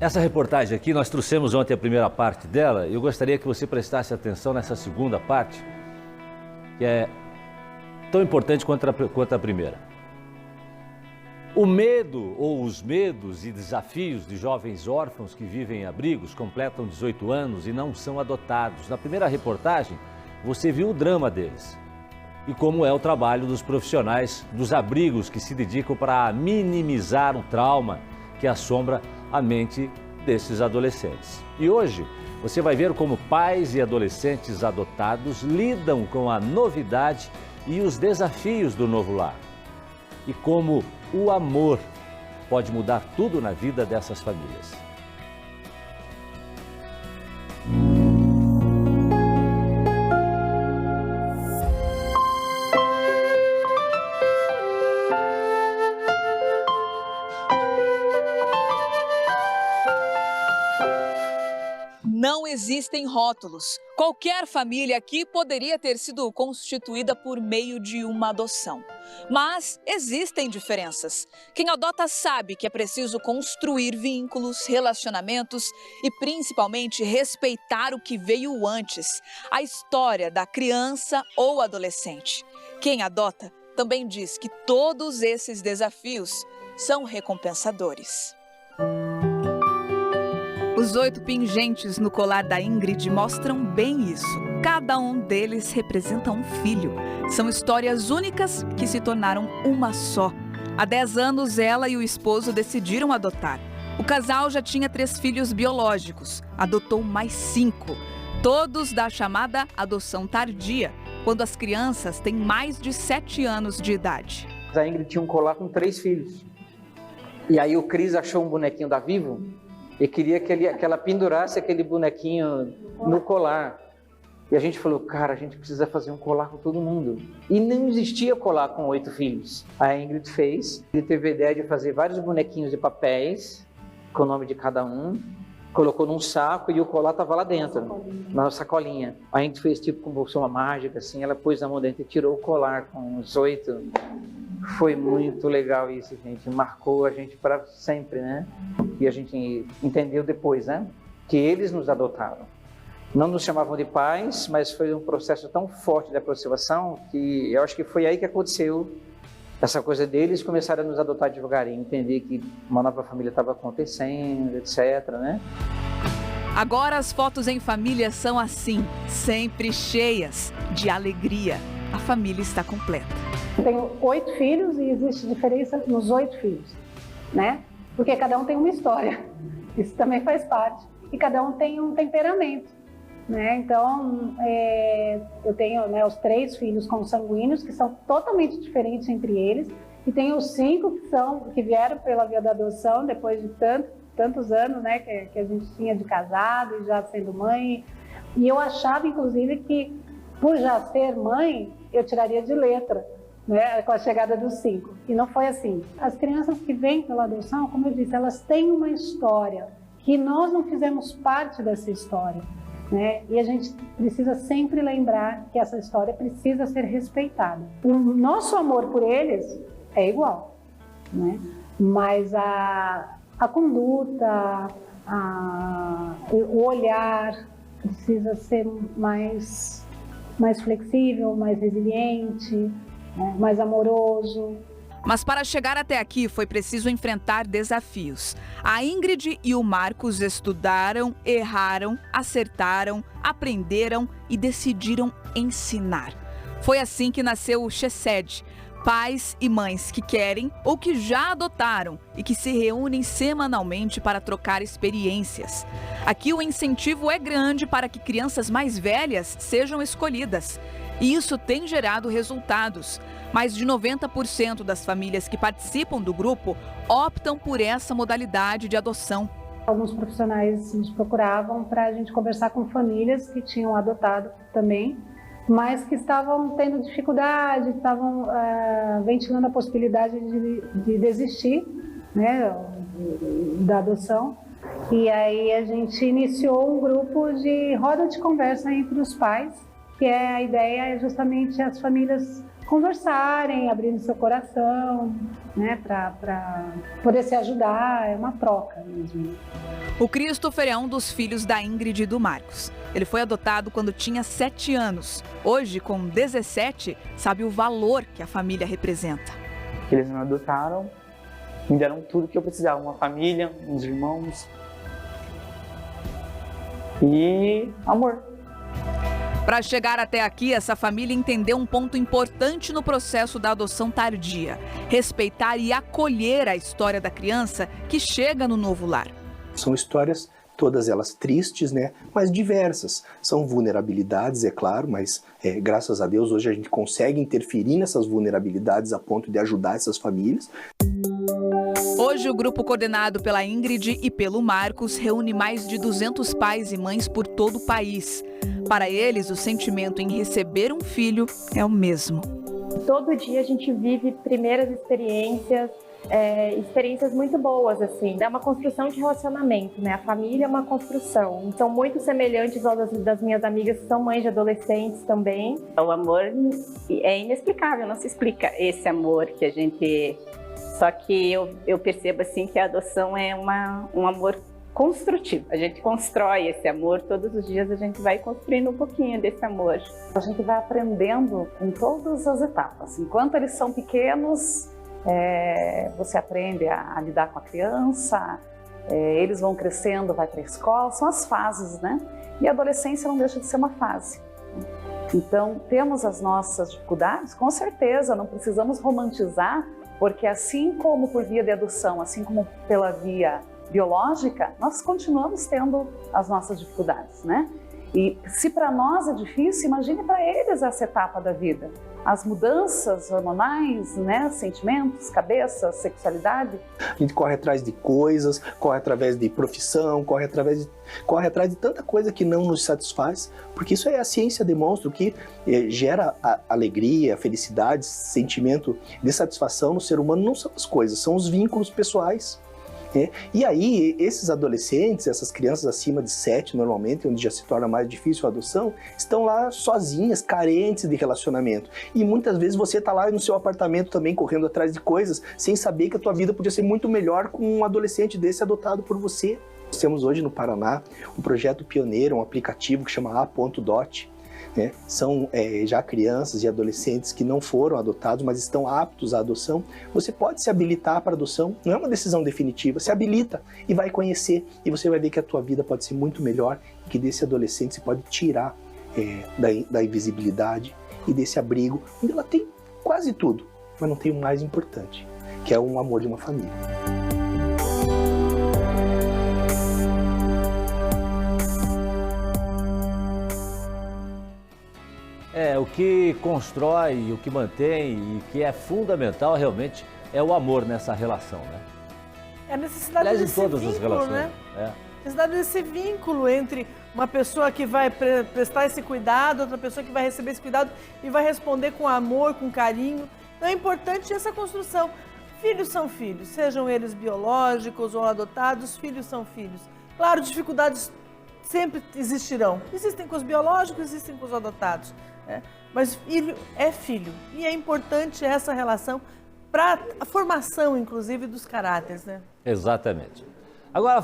Essa reportagem aqui, nós trouxemos ontem a primeira parte dela, e eu gostaria que você prestasse atenção nessa segunda parte, que é tão importante quanto a primeira. O medo ou os medos e desafios de jovens órfãos que vivem em abrigos, completam 18 anos e não são adotados. Na primeira reportagem, você viu o drama deles e como é o trabalho dos profissionais dos abrigos que se dedicam para minimizar o trauma que assombra a mente desses adolescentes. E hoje você vai ver como pais e adolescentes adotados lidam com a novidade e os desafios do novo lar. E como o amor pode mudar tudo na vida dessas famílias. Não existem rótulos. Qualquer família aqui poderia ter sido constituída por meio de uma adoção. Mas existem diferenças. Quem adota sabe que é preciso construir vínculos, relacionamentos e principalmente respeitar o que veio antes, a história da criança ou adolescente. Quem adota também diz que todos esses desafios são recompensadores. Os 8 pingentes no colar da Ingrid mostram bem isso. Cada um deles representa um filho. São histórias únicas que se tornaram uma só. Há 10 anos, ela e o esposo decidiram adotar. O casal já tinha 3 filhos biológicos. Adotou mais 5. Todos da chamada adoção tardia, quando as crianças têm mais de 7 anos de idade. A Ingrid tinha um colar com 3 filhos. E aí o Cris achou um bonequinho da Vivo e queria que ela pendurasse aquele bonequinho no colar. E a gente falou, cara, a gente precisa fazer um colar com todo mundo. E não existia colar com 8 filhos. A Ingrid fez, ele teve a ideia de fazer vários bonequinhos de papéis, com o nome de cada um, colocou num saco e o colar estava lá dentro, na sacolinha. A Ingrid fez tipo como uma mágica, assim, ela pôs na mão dentro e tirou o colar com os 8. Foi muito legal isso, gente. Marcou a gente para sempre, né? E a gente entendeu depois, né? Que eles nos adotaram. Não nos chamavam de pais, mas foi um processo tão forte de aproximação que eu acho que foi aí que aconteceu essa coisa deles começaram a nos adotar devagarinho, entender que uma nova família estava acontecendo, etc, né? Agora as fotos em família são assim, sempre cheias de alegria. A família está completa. Tenho 8 filhos e existe diferença nos 8 filhos, né? Porque cada um tem uma história, isso também faz parte. E cada um tem um temperamento, né? Então, eu tenho, né, os 3 filhos consanguíneos, que são totalmente diferentes entre eles. E tenho os 5 que vieram pela via da adoção, depois de tantos anos, né, que a gente tinha de casado e já sendo mãe. E eu achava, inclusive, que por já ser mãe, eu tiraria de letra, né, com a chegada dos 5. E não foi assim. As crianças que vêm pela adoção, como eu disse, elas têm uma história que nós não fizemos parte dessa história, né? E a gente precisa sempre lembrar que essa história precisa ser respeitada. O nosso amor por eles é igual, né? Mas a conduta, o olhar precisa ser mais flexível, mais resiliente, né? Mais amoroso. Mas para chegar até aqui foi preciso enfrentar desafios. A Ingrid e o Marcos estudaram, erraram, acertaram, aprenderam e decidiram ensinar. Foi assim que nasceu o Chesed, pais e mães que querem ou que já adotaram e que se reúnem semanalmente para trocar experiências. Aqui o incentivo é grande para que crianças mais velhas sejam escolhidas. E isso tem gerado resultados. Mais de 90% das famílias que participam do grupo optam por essa modalidade de adoção. Alguns profissionais nos procuravam para a gente conversar com famílias que tinham adotado também, mas que estavam tendo dificuldade, estavam ventilando a possibilidade de desistir, né, da adoção. E aí a gente iniciou um grupo de roda de conversa entre os pais, que a ideia é justamente as famílias conversarem, abrindo seu coração, né, para poder se ajudar, é uma troca mesmo. O Christopher é um dos filhos da Ingrid e do Marcos. Ele foi adotado quando tinha 7 anos. Hoje, com 17, sabe o valor que a família representa. Eles me adotaram, me deram tudo que eu precisava, uma família, uns irmãos e amor. Para chegar até aqui, essa família entendeu um ponto importante no processo da adoção tardia: respeitar e acolher a história da criança que chega no novo lar. São histórias, todas elas tristes, né? Mas diversas. São vulnerabilidades, é claro, mas graças a Deus hoje a gente consegue interferir nessas vulnerabilidades a ponto de ajudar essas famílias. Hoje, o grupo coordenado pela Ingrid e pelo Marcos reúne mais de 200 pais e mães por todo o país. Para eles, o sentimento em receber um filho é o mesmo. Todo dia a gente vive primeiras experiências, experiências muito boas, assim. É uma construção de relacionamento, né? A família é uma construção. São muito semelhantes às das minhas amigas que são mães de adolescentes também. O amor é inexplicável, não se explica esse amor que a gente... Só que eu percebo assim que a adoção é um amor construtivo. A gente constrói esse amor, todos os dias a gente vai construindo um pouquinho desse amor. A gente vai aprendendo em todas as etapas. Enquanto eles são pequenos, você aprende a lidar com a criança, eles vão crescendo, vai para a escola, são as fases, né? E a adolescência não deixa de ser uma fase. Então, temos as nossas dificuldades, com certeza, não precisamos romantizar, porque assim como por via de adoção, assim como pela via biológica, nós continuamos tendo as nossas dificuldades, né? E se para nós é difícil, imagine para eles essa etapa da vida. As mudanças hormonais, né? Sentimentos, cabeça, sexualidade. A gente corre atrás de coisas, corre através de profissão, corre atrás de tanta coisa que não nos satisfaz, porque isso a ciência demonstra que gera alegria, felicidade, sentimento de satisfação no ser humano não são as coisas, são os vínculos pessoais. E aí, esses adolescentes, essas crianças acima de 7, normalmente, onde já se torna mais difícil a adoção, estão lá sozinhas, carentes de relacionamento. E muitas vezes você está lá no seu apartamento também, correndo atrás de coisas, sem saber que a tua vida podia ser muito melhor com um adolescente desse adotado por você. Nós temos hoje no Paraná um projeto pioneiro, um aplicativo que chama A.Dot. São já crianças e adolescentes que não foram adotados, mas estão aptos à adoção. Você pode se habilitar para adoção, não é uma decisão definitiva, se habilita e vai conhecer. E você vai ver que a tua vida pode ser muito melhor e que desse adolescente você pode tirar da invisibilidade e desse abrigo, onde ela tem quase tudo, mas não tem o mais importante, que é o amor de uma família. O que constrói, o que mantém e que é fundamental realmente é o amor nessa relação, né? É a necessidade Aliás, desse em todas vínculo, as relações, né? A necessidade desse vínculo entre uma pessoa que vai prestar esse cuidado, outra pessoa que vai receber esse cuidado e vai responder com amor, com carinho. Então é importante essa construção. Filhos são filhos, sejam eles biológicos ou adotados, filhos são filhos. Claro, dificuldades sempre existirão. Existem com os biológicos, existem com os adotados. Mas filho é filho e é importante essa relação para a formação, inclusive, dos caráteres, né? Exatamente. Agora